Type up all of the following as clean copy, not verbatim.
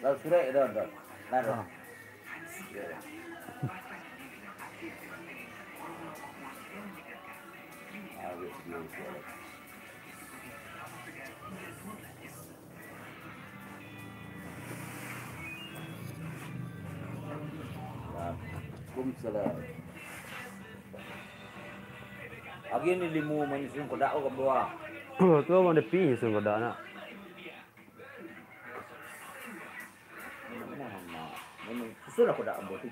Lalu sudah dah. Nah. Waalaikumsalam. Lagi ni limu manusia kodak ke bawah. Tu orang ada pi so kodak nak. Susul lah kodak ambo tu.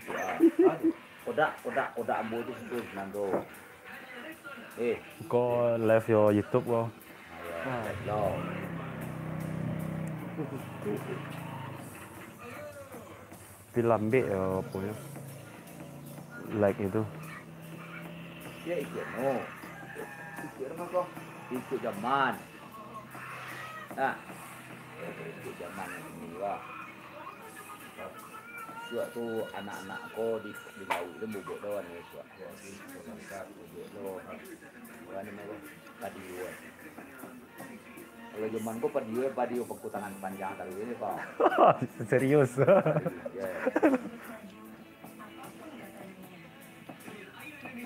Kodak ambo tu susul nando. Kau live your YouTube kau. Loh. Pilambek apa ya? Like itu. Ya ikut no. Ikut apa kau? Ikut zaman. Ikut zaman ni lah. Suat tu anak-anak kau di laut tu bubuk dah ni suat. Bubuk dah. Kan ni mah padiu. Kalau zaman kau padiu pakai tangan panjang kali ni kau. Serius.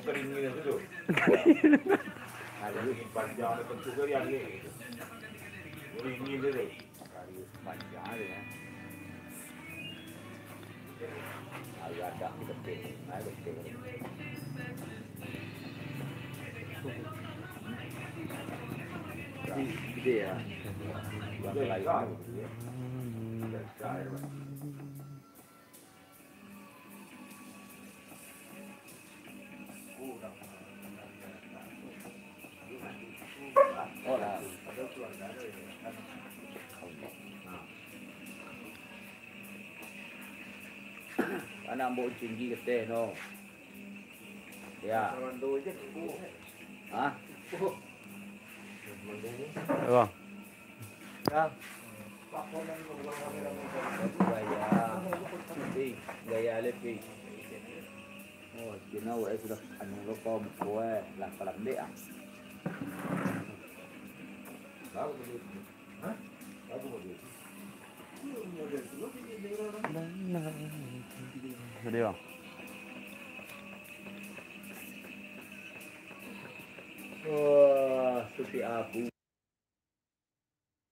Keringin tu. Ada panjang ada pencukur yang ni. Keringin tu. Kali panjang dia. Agak gede, gede. Gede ya. Yang lain. Oh lah. Anak mbok tinggi keteh no. Ya. Hah? Bang. Ya. Gaya lebih. Oh, jenau sudah anu rokok kowe lah kalam dek ah. Tahu begitu. Hah? Tahu begitu. Jadi bang. Wah, seperti aku.